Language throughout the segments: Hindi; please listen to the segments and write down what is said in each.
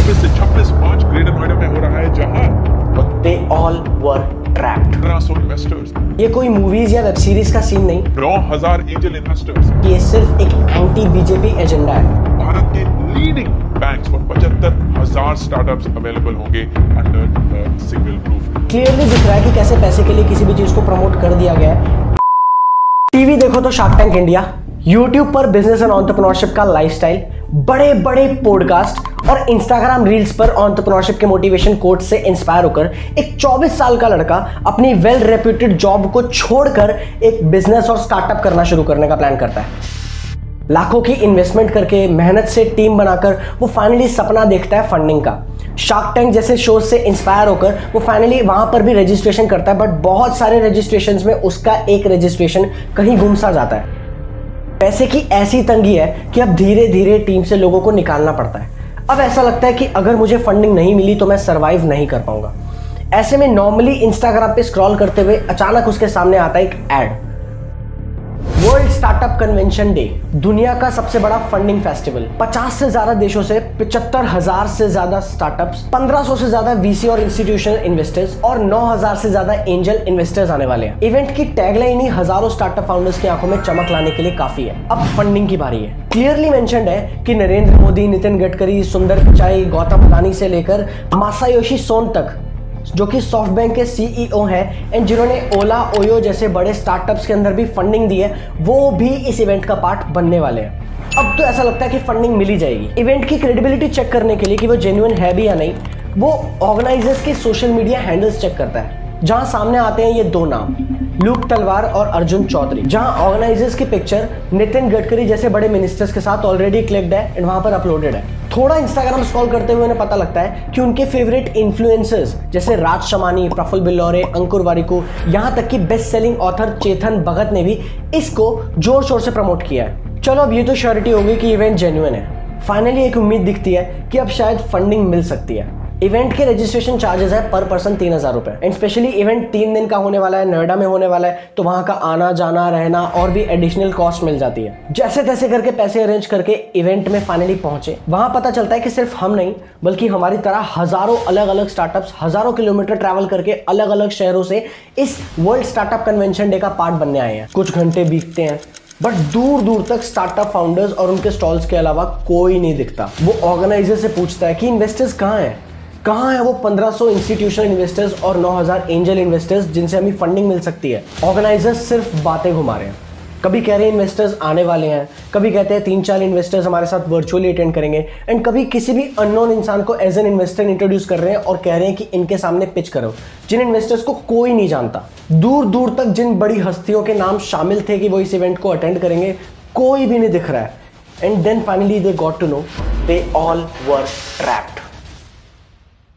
24 से 26 मार्च ग्रेटर नोएडा में हो रहा है, जहां They all were trapped. 1500 investors, ये कोई मूवीज या वेब सीरीज का सीन नहीं, 9000 एंजल इन्वेस्टर्स, ये सिर्फ एक एंटी बीजेपी एजेंडा है। भारत के लीडिंग बैंक्स और 75,000 स्टार्टअप्स अवेलेबल होंगे अंडर सिंगल रूफ। क्लियरली दिख रहा है कि कैसे पैसे के लिए किसी भी चीज को प्रमोट कर दिया गया है। टीवी देखो तो शार्क टैंक इंडिया, यूट्यूब पर बिजनेस एंड एंटरप्रेन्योरशिप का लाइफस्टाइल, बड़े बड़े पॉडकास्ट और इंस्टाग्राम रील्स पर एंटरप्रेन्योरशिप के मोटिवेशन कोट से इंस्पायर होकर एक 24 साल का लड़का अपनी वेल रेप्यूटेड जॉब को छोड़कर एक बिजनेस और स्टार्टअप करना शुरू करने का प्लान करता है। लाखों की इन्वेस्टमेंट करके, मेहनत से टीम बनाकर वो फाइनली सपना देखता है फंडिंग का। शार्क टैंक जैसे शोज से इंस्पायर होकर वो फाइनली वहां पर भी रजिस्ट्रेशन करता है, बट बहुत सारे रजिस्ट्रेशंस में उसका एक रजिस्ट्रेशन कहीं गुम सा जाता है। पैसे की ऐसी तंगी है कि अब धीरे धीरे टीम से लोगों को निकालना पड़ता है। अब ऐसा लगता है कि अगर मुझे फंडिंग नहीं मिली तो मैं सरवाइव नहीं कर पाऊंगा। ऐसे में नॉर्मली इंस्टाग्राम पे स्क्रॉल करते हुए अचानक उसके सामने आता है एक ad, world startup convention day, दुनिया का सबसे बड़ा फंडिंग फेस्टिवल। 50 से ज्यादा देशों से 75,000 से ज्यादा स्टार्टअप्स, 1500 से ज्यादा वीसी और इंस्टीट्यूशनल इन्वेस्टर्स और 9,000 से ज्यादा एंजल इन्वेस्टर्स आने वाले हैं। इवेंट की टैगलाइन ही हजारों स्टार्टअप फाउंडर्स की आंखों में चमक लाने के लिए काफी है। अब फंडिंग की बारी है। क्लियरली मेंशन्ड है कि नरेंद्र मोदी, नितिन गडकरी, सुंदर पिचाई, गौतम अदानी से लेकर मासायोशी सोन तक, जो कि सॉफ्टबैंक के सीईओ हैं एंड जिन्होंने ओला, ओयो जैसे बड़े स्टार्टअप्स के अंदर भी फंडिंग दी है, वो भी इस इवेंट का पार्ट बनने वाले हैं। अब तो ऐसा लगता है कि फंडिंग मिल ही जाएगी। इवेंट की क्रेडिबिलिटी चेक करने के लिए कि वो जेन्युइन है भी या नहीं, वो ऑर्गेनाइजर्स के सोशल मीडिया हैंडल्स चेक करता है, जहां सामने आते हैं ये दो नाम, लूक तलवार और अर्जुन चौधरी। जहां ऑर्गेनाइजर्स की पिक्चर नितिन गडकरी जैसे बड़े मिनिस्टर्स के साथ ऑलरेडी क्लिक्ड है एंड वहां पर अपलोडेड है। थोड़ा इंस्टाग्राम स्क्रॉल करते हुए उन्हें पता लगता है कि उनके फेवरेट इन्फ्लुएंसर्स जैसे राज शमानी, प्रफुल्ल बिल्लौरे, अंकुर वारिकू, यहाँ तक कि best selling author Chetan Bhagat ने भी इसको जोर शोर से प्रमोट किया है। चलो अब ये तो श्योरिटी होगी कि इवेंट जेन्युइन है। फाइनली एक उम्मीद दिखती है कि अब शायद फंडिंग मिल सकती है। इवेंट के रजिस्ट्रेशन चार्जेस है पर पर्सन 3,000 रुपए एंड स्पेशली इवेंट 3 दिन का होने वाला है, नोएडा में होने वाला है, तो वहां का आना जाना रहना और भी एडिशनल कॉस्ट मिल जाती है। जैसे तैसे करके पैसे अरेंज करके इवेंट में फाइनली पहुंचे। वहां पता चलता है कि सिर्फ हम नहीं बल्कि हमारी तरह हजारों अलग अलग स्टार्टअप्स हजारों किलोमीटर ट्रैवल करके अलग अलग शहरों से इस वर्ल्ड स्टार्टअप कन्वेंशन डे का पार्ट बनने आए हैं। कुछ घंटे बीतते हैं बट दूर दूर तक स्टार्टअप फाउंडर्स और उनके स्टॉल्स के अलावा कोई नहीं दिखता। वो ऑर्गेनाइजर से पूछता है कि इन्वेस्टर्स कहाँ हैं, कहाँ है वो 1500 इंस्टीट्यूशनल इन्वेस्टर्स और 9,000 एंजल इन्वेस्टर्स जिनसे हमें फंडिंग मिल सकती है। ऑर्गेनाइजर्स सिर्फ बातें घुमा रहे हैं। कभी कह रहे हैं इन्वेस्टर्स आने वाले हैं, कभी कहते हैं 3-4 इन्वेस्टर्स हमारे साथ वर्चुअली अटेंड करेंगे एंड कभी किसी भी अननोन इंसान को एज एन इन्वेस्टर इंट्रोड्यूस कर रहे हैं और कह रहे हैं कि इनके सामने पिच करो, जिन इन्वेस्टर्स को कोई नहीं जानता। दूर दूर तक जिन बड़ी हस्तियों के नाम शामिल थे कि वो इस इवेंट को अटेंड करेंगे, कोई भी नहीं दिख रहा है। And then finally they got to know they all were trapped.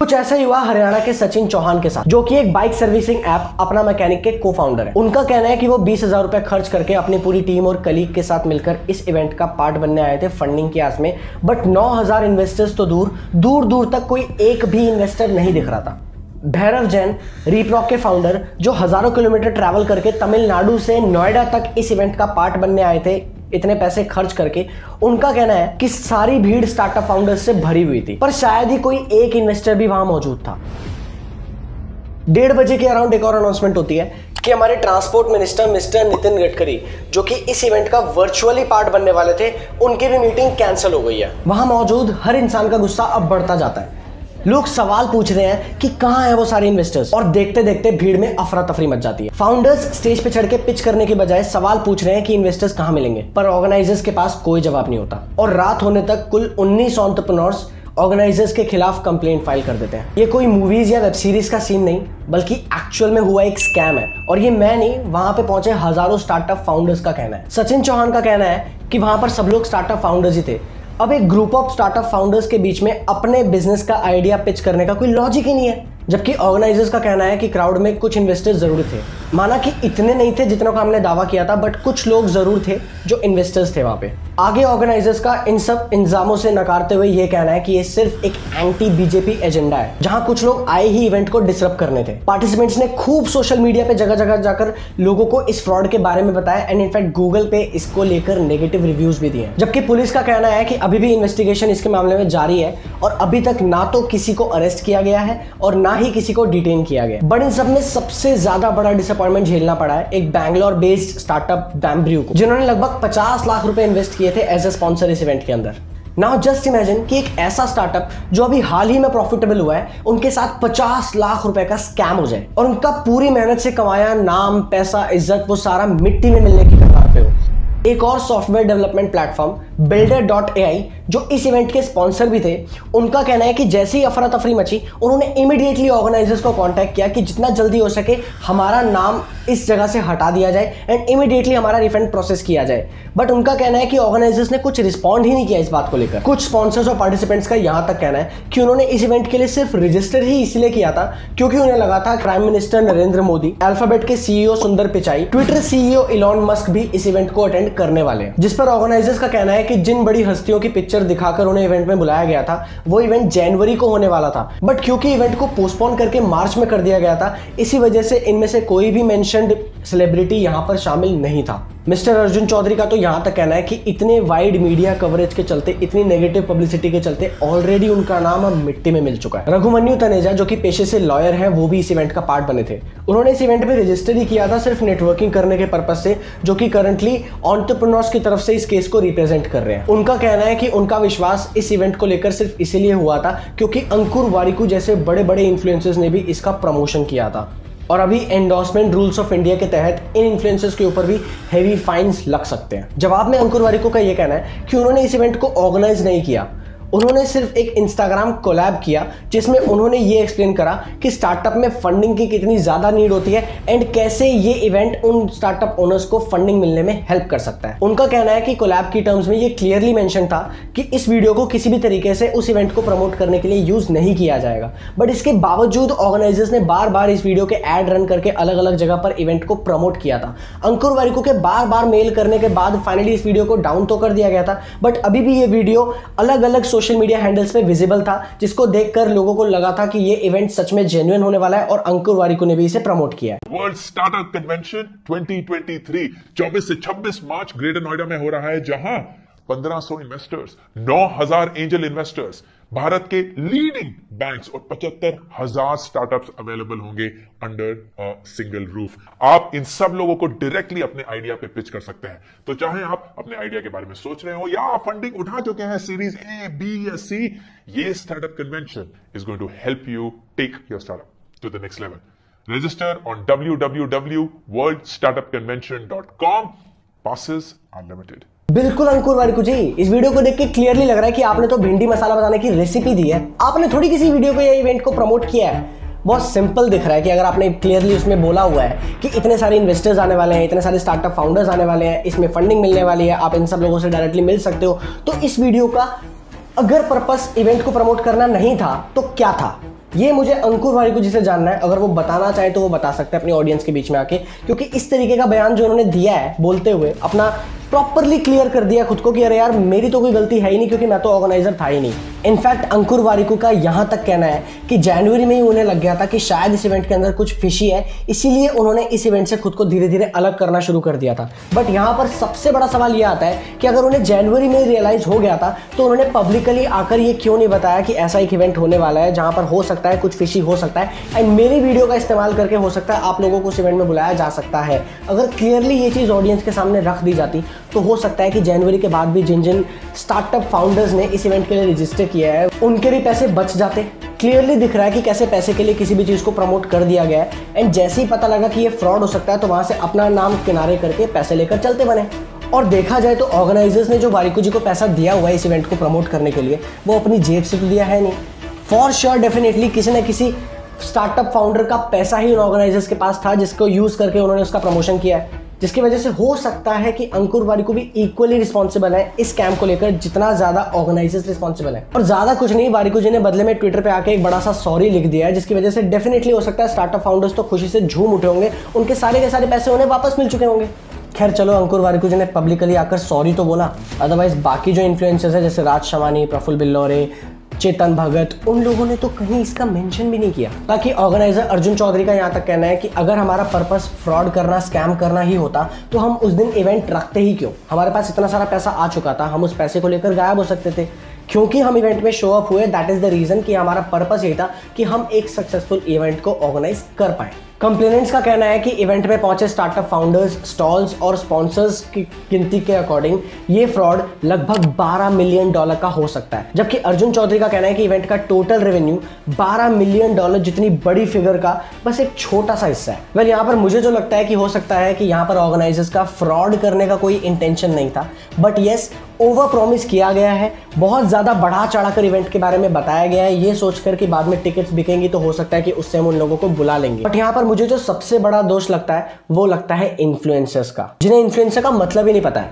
कुछ ऐसा ही हुआ हरियाणा के सचिन चौहान के साथ, जो कि एक बाइक सर्विसिंग ऐप अपना मैकेनिक के को फाउंडर है। उनका कहना है कि वो 20,000 रुपए खर्च करके अपनी पूरी टीम और कलीग के साथ मिलकर इस इवेंट का पार्ट बनने आए थे फंडिंग की आस में, बट 9,000 इन्वेस्टर्स तो दूर दूर तक कोई एक भी इन्वेस्टर नहीं दिख रहा था। भैरव जैन, रीप्रॉक के फाउंडर, जो हजारों किलोमीटर ट्रैवल करके तमिलनाडु से नोएडा तक इस इवेंट का पार्ट बनने आए थे इतने पैसे खर्च करके, उनका कहना है कि सारी भीड़ स्टार्टअप फाउंडर्स से भरी हुई थी, पर शायद ही कोई एक इन्वेस्टर भी वहां मौजूद था। 1:30 बजे के अराउंड एक और अनाउंसमेंट होती है कि हमारे transport minister mister Nitin Gadkari, जो कि इस इवेंट का वर्चुअली पार्ट बनने वाले थे, उनकी भी मीटिंग कैंसिल हो गई है। वहां मौजूद हर इंसान का गुस्सा अब बढ़ता जाता है। लोग सवाल पूछ रहे हैं कि कहां है वो सारे इन्वेस्टर्स, और देखते देखते भीड़ में अफरा तफरी मच जाती है। फाउंडर्स स्टेज पे चढ़ के पिच करने के बजाय सवाल पूछ रहे हैं कि इन्वेस्टर्स कहां मिलेंगे, पर ऑर्गेनाइजर्स के पास कोई जवाब नहीं होता और रात होने तक कुल 19 एंटरप्रेन्योर्स ऑर्गेनाइजर्स के खिलाफ कंप्लेंट फाइल कर देते हैं। ये कोई मूवीज या वेब सीरीज का सीन नहीं बल्कि एक्चुअल में हुआ एक स्कैम है, और ये मैं नहीं, वहां पे पहुंचे हजारों स्टार्टअप फाउंडर्स का कहना है। सचिन चौहान का कहना है कि वहां पर सब लोग स्टार्टअप फाउंडर्स ही थे। अब एक ग्रुप ऑफ स्टार्टअप फाउंडर्स के बीच में अपने बिजनेस का आइडिया पिच करने का कोई लॉजिक ही नहीं है, जबकि ऑर्गेनाइजर्स का कहना है कि क्राउड में कुछ इन्वेस्टर्स जरूर थे। माना कि इतने नहीं थे जितना का हमने दावा किया था, बट कुछ लोग जरूर थे जो इन्वेस्टर्स थे वहां पे। आगे ऑर्गेनाइजर्स का इन सब इल्जामों से नकारते हुए ये कहना है कि ये सिर्फ एक एंटी बीजेपी एजेंडा है, जहां कुछ लोग आए ही इवेंट को डिसरप्ट करने थे। पार्टिसिपेंट्स ने खूब सोशल मीडिया पे जगह जगह जाकर लोगों को इस फ्रॉड के बारे में बताया एंड इनफैक्ट गूगल पे इसको लेकर नेगेटिव रिव्यूज भी दिए। जबकि पुलिस का कहना है कि अभी भी इन्वेस्टिगेशन इसके मामले में जारी है और अभी तक ना तो किसी को अरेस्ट किया गया है और ना ही किसी को डिटेन किया गया। बट इन सब में सबसे ज्यादा बड़ा डिसअपॉइंटमेंट झेलना पड़ा है एक बैंगलोर बेस्ड स्टार्टअप बैम्ब्रू को, जिन्होंने लगभग 50 लाख रुपए इन्वेस्ट किए थे एज ए स्पॉन्सर इस इवेंट के अंदर। नाउ जस्ट इमेजिन कि एक ऐसा स्टार्टअप जो अभी हाल ही में प्रॉफिटेबल हुआ है, उनके साथ 50 लाख रुपए का स्कैम हो जाए और उनका पूरी मेहनत से कमाया नाम, पैसा, इज्जत वो सारा मिट्टी में मिलने की कगार पे हो। एक और सॉफ्टवेयर डेवलपमेंट प्लेटफॉर्म Builder.ai जो इस इवेंट के स्पॉन्सर भी थे, उनका कहना है कि जैसे ही अफरा तफरी मची, उन्होंने इमीडिएटली ऑर्गेनाइजर्स को कांटेक्ट किया कि जितना जल्दी हो सके हमारा नाम इस जगह से हटा दिया जाए एंड इमीडिएटली हमारा रिफंड प्रोसेस किया जाए। बट उनका कहना है कि ऑर्गेनाइजर्स ने कुछ रिस्पॉन्ड ही नहीं किया इस बात को लेकर। कुछ स्पॉन्सर्स और पार्टिसिपेंट्स का यहां तक कहना है कि उन्होंने इस इवेंट के लिए सिर्फ रजिस्टर ही इसलिए किया था क्योंकि उन्हें लगा था prime minister Narendra Modi, alphabet के सीईओ सुंदर Pichai, Twitter CEO Elon Musk भी इस इवेंट को अटेंड करने वाले हैं। जिस पर ऑर्गेनाइजर्स का कहना है कि जिन बड़ी हस्तियों की पिक्चर दिखाकर उन्हें इवेंट में बुलाया गया था, वो इवेंट जनवरी को होने वाला था, बट क्योंकि इवेंट को पोस्टपोन करके मार्च में कर दिया गया था, इसी वजह से इनमें से कोई भी मेंशन्ड सेलिब्रिटी यहां पर शामिल नहीं था। मिस्टर अर्जुन चौधरी का तो यहां तक कहना है कि इतने वाइड मीडिया कवरेज के चलते, इतनी नेगेटिव पब्लिसिटी के चलते ऑलरेडी उनका नाम अब मिट्टी में मिल चुका है। रघुमन्यु तनेजा जो कि पेशे से लॉयर हैं, वो भी इस इवेंट का पार्ट बने थे। उन्होंने इस इवेंट में रजिस्टर ही किया था सिर्फ नेटवर्किंग करने के पर्पज से, जो कि करंटली एंटरप्रेन्योर्स की तरफ से इस केस को रिप्रेजेंट कर रहे हैं। उनका कहना है कि उनका विश्वास इस इवेंट को लेकर सिर्फ इसीलिए हुआ था क्योंकि अंकुर वारिकू जैसे बड़े बड़े इन्फ्लुएंसर्स ने भी इसका प्रमोशन किया था और अभी एंडोर्समेंट रूल्स ऑफ इंडिया के तहत इन इन्फ्लुएंसर्स के ऊपर भी हेवी फाइन्स लग सकते हैं। जवाब में अंकुर वारिकू का यह कहना है कि उन्होंने इस इवेंट को ऑर्गेनाइज नहीं किया, उन्होंने सिर्फ एक इंस्टाग्राम कोलैब किया जिसमें उन्होंने ये एक्सप्लेन करा कि स्टार्टअप में फंडिंग की कितनी ज़्यादा नीड होती है एंड कैसे ये इवेंट उन स्टार्टअप ओनर्स को फंडिंग मिलने में हेल्प कर सकता है। उनका कहना है कि कोलैब की टर्म्स में ये क्लियरली मेंशन था कि इस वीडियो को किसी भी तरीके से उस इवेंट को प्रमोट करने के लिए यूज़ नहीं किया जाएगा, बट इसके बावजूद ऑर्गेनाइजर्स ने बार बार इस वीडियो के एड रन करके अलग अलग जगह पर इवेंट को प्रमोट किया था। अंकुर वारिकू के बार बार मेल करने के बाद फाइनली इस वीडियो को डाउन तो कर दिया गया था, बट अभी भी ये वीडियो अलग अलग सोशल मीडिया हैंडल्स पे विजिबल था, जिसको देखकर लोगों को लगा था कि ये इवेंट सच में जेन्युइन होने वाला है और अंकुर वारिकू ने भी इसे प्रमोट किया है। वर्ल्ड स्टार्टअप कन्वेंशन 2023 24 से 26 मार्च ग्रेटर नोएडा में हो रहा है, जहां 1500 इन्वेस्टर्स, 9000 एंजल इन्वेस्टर्स, भारत के लीडिंग बैंक्स और 75,000 स्टार्टअप्स अवेलेबल होंगे अंडर सिंगल रूफ। आप इन सब लोगों को डायरेक्टली अपने आइडिया पे पिच कर सकते हैं। तो चाहे आप अपने आइडिया के बारे में सोच रहे हो या आप फंडिंग उठा चुके हैं सीरीज ए, बी या सी, ये startup convention is going to help you take your startup to the next level. Register on www.worldstartupconvention.com. Passes are limited. बिल्कुल अंकुर वारिकू जी, इस वीडियो को देख के क्लियरली लग रहा है कि आपने तो भिंडी मसाला बनाने की रेसिपी दी है, आपने थोड़ी किसी वीडियो को या इवेंट को प्रमोट किया है। बहुत सिंपल दिख रहा है कि अगर आपने क्लियरली उसमें बोला हुआ है कि इतने सारे इन्वेस्टर्स आने वाले हैं, इतने सारे स्टार्टअप फाउंडर्स आने वाले हैं, इसमें फंडिंग मिलने वाली है, आप इन सब लोगों से डायरेक्टली मिल सकते हो, तो इस वीडियो का अगर पर्पस इवेंट को प्रमोट करना नहीं था तो क्या था, ये मुझे अंकुर वारिकू जी से जानना है। अगर वो बताना चाहे तो वो बता सकते हैं अपनी ऑडियंस के बीच में आके, क्योंकि इस तरीके का बयान जो उन्होंने दिया है बोलते हुए अपना प्रॉपरली क्लियर कर दिया खुद को कि अरे यार मेरी तो कोई गलती है ही नहीं क्योंकि मैं तो ऑर्गेनाइजर था ही नहीं। इनफैक्ट अंकुर वारिकू का यहां तक कहना है कि जनवरी में ही उन्हें लग गया था कि शायद इस इवेंट के अंदर कुछ फिशी है, इसीलिए उन्होंने इस इवेंट से खुद को धीरे धीरे अलग करना शुरू कर दिया था। बट यहां पर सबसे बड़ा सवाल यह आता है कि अगर उन्हें जनवरी में रियलाइज हो गया था तो उन्होंने पब्लिकली आकर ये क्यों नहीं बताया कि ऐसा एक इवेंट होने वाला है जहां पर हो सकता है कुछ फिशी हो सकता है एंड मेरी वीडियो का इस्तेमाल करके हो सकता है आप लोगों को उस इवेंट में बुलाया जा सकता है। अगर क्लियरली ये चीज़ ऑडियंस के सामने रख दी जाती तो हो सकता है कि जनवरी के बाद भी जिन जिन स्टार्टअप फाउंडर्स ने इस इवेंट के लिए रजिस्टर किया है उनके भी पैसे बच जाते। क्लियरली दिख रहा है कि कैसे पैसे के लिए किसी भी चीज़ को प्रमोट कर दिया गया है एंड जैसे ही पता लगा कि ये फ्रॉड हो सकता है तो वहां से अपना नाम किनारे करके पैसे लेकर चलते बने। और देखा जाए तो ऑर्गेनाइजर्स ने जो वारिकू जी को पैसा दिया हुआ है इस इवेंट को प्रमोट करने के लिए, वो अपनी जेब से तो दिया है नहीं। फॉर श्योर डेफिनेटली किसी न किसी स्टार्टअप फाउंडर का पैसा ही उन ऑर्गेनाइजर्स के पास था जिसको यूज करके उन्होंने उसका प्रमोशन किया है। जिसकी वजह से हो सकता है कि अंकुर वारिको भी इक्वली रिस्पॉन्सिबल है इस स्कैम को लेकर जितना ज्यादा ऑर्गेनाइजर्स रिस्पॉन्सिबल है। और ज्यादा कुछ नहीं, वारिको जी ने बदले में ट्विटर पे आके एक बड़ा सा सॉरी लिख दिया है, जिसकी वजह से डेफिनेटली हो सकता है स्टार्टअप फाउंडर्स तो खुशी से झूम उठे होंगे, उनके सारे के सारे पैसे उन्हें वापस मिल चुके होंगे। खैर चलो, अंकुर वारिको जी ने पब्लिकली आकर सॉरी तो बोला, अदरवाइज बाकी जो इन्फ्लुएंसर्स है जैसे राज शमानी, प्रफुल्ल बिल्लौरे, चेतन भगत, उन लोगों ने तो कहीं इसका मेंशन भी नहीं किया। ताकि ऑर्गेनाइजर अर्जुन चौधरी का यहाँ तक कहना है कि अगर हमारा पर्पस फ्रॉड करना, स्कैम करना ही होता तो हम उस दिन इवेंट रखते ही क्यों? हमारे पास इतना सारा पैसा आ चुका था, हम उस पैसे को लेकर गायब हो सकते थे। क्योंकि हम इवेंट में शो अप हुए, दैट इज द रीजन कि हमारा पर्पस यही था कि हम एक सक्सेसफुल इवेंट को ऑर्गेनाइज कर पाए। कंप्लेनेंट्स का कहना है कि इवेंट में पहुंचे स्टार्टअप फाउंडर्स, स्टॉल्स और स्पॉन्सर्स की गिनती के अकॉर्डिंग ये फ्रॉड लगभग $12 मिलियन का हो सकता है। जबकि अर्जुन चौधरी का कहना है कि इवेंट का टोटल रेवेन्यू $12 मिलियन जितनी बड़ी फिगर का बस एक छोटा सा हिस्सा है। वेल, यहाँ पर मुझे जो लगता है कि हो सकता है कि यहाँ पर ऑर्गेनाइजर्स का फ्रॉड करने का कोई इंटेंशन नहीं था, बट येस, ओवर प्रॉमिस किया गया है, बहुत ज्यादा बढ़ा चढ़ाकर इवेंट के बारे में बताया गया है, ये सोचकर कि बाद में टिकट्स बिकेंगी तो हो सकता है कि उससे हम उन लोगों को बुला लेंगे। बट यहाँ पर मुझे जो सबसे बड़ा दोष लगता है वो लगता है इन्फ्लुएंसर्स का, जिन्हें इन्फ्लुएंसर का मतलब ही नहीं पता है,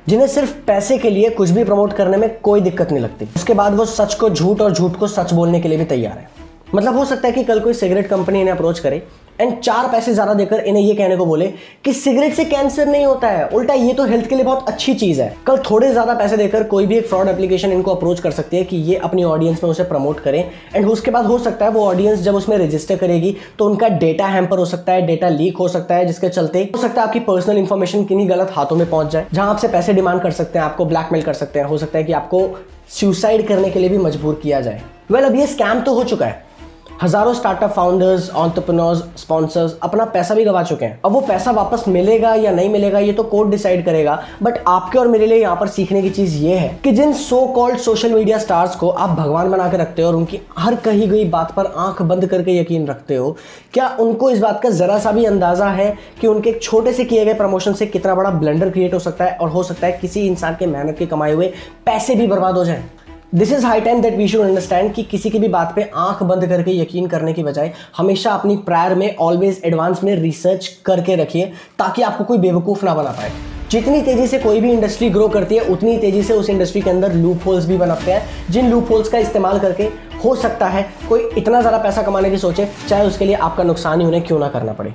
जिन्हें सिर्फ पैसे के लिए कुछ भी प्रमोट करने में कोई दिक्कत नहीं लगती, उसके बाद वो सच को झूठ और झूठ को सच बोलने के लिए भी तैयार है। मतलब हो सकता है कि कल कोई सिगरेट कंपनी इन्हें अप्रोच करे एंड 4 पैसे ज्यादा देकर इन्हें ये कहने को बोले कि सिगरेट से कैंसर नहीं होता है, उल्टा ये तो हेल्थ के लिए बहुत अच्छी चीज है। कल थोड़े ज्यादा पैसे देकर कोई भी एक फ्रॉड एप्लीकेशन इनको अप्रोच कर सकती है कि ये अपनी ऑडियंस में उसे प्रमोट करें, एंड उसके बाद हो सकता है वो ऑडियंस जब उसमें रजिस्टर करेगी तो उनका डेटा हैम्पर हो सकता है, डेटा लीक हो सकता है, जिसके चलते हो सकता है आपकी पर्सनल इंफॉर्मेशन किन्हीं गलत हाथों में पहुंच जाए, जहां आपसे पैसे डिमांड कर सकते हैं, आपको ब्लैकमेल कर सकते हैं, हो सकता है कि आपको सुसाइड करने के लिए भी मजबूर किया जाए। वेल, अब ये स्कैम तो हो चुका है, हजारों स्टार्टअप फाउंडर्स, एंटरप्रेन्योर्स, स्पॉन्सर्स अपना पैसा भी गवा चुके हैं। अब वो पैसा वापस मिलेगा या नहीं मिलेगा ये तो कोर्ट डिसाइड करेगा, बट आपके और मेरे लिए यहाँ पर सीखने की चीज ये है कि जिन so called social media stars को आप भगवान बना के रखते हो और उनकी हर कही गई बात पर आंख बंद करके यकीन रखते हो, क्या उनको इस बात का जरा सा भी अंदाजा है कि उनके एक छोटे से किए गए प्रमोशन से कितना बड़ा ब्लंडर क्रिएट हो सकता है, और हो सकता है किसी इंसान के मेहनत के कमाए हुए पैसे भी बर्बाद हो जाए। This is high time that we should understand कि किसी की भी बात पे आंख बंद करके यकीन करने की बजाय हमेशा अपनी प्रायर में ऑलवेज एडवांस में रिसर्च करके रखिए, ताकि आपको कोई बेवकूफ़ ना बना पाए। जितनी तेजी से कोई भी इंडस्ट्री ग्रो करती है उतनी तेजी से उस इंडस्ट्री के अंदर लूप होल्स भी बनते हैं, जिन लूप होल्स का इस्तेमाल करके हो सकता है कोई इतना ज़्यादा पैसा कमाने की सोचे, चाहे उसके लिए आपका नुकसान ही उन्हें क्यों ना करना पड़े।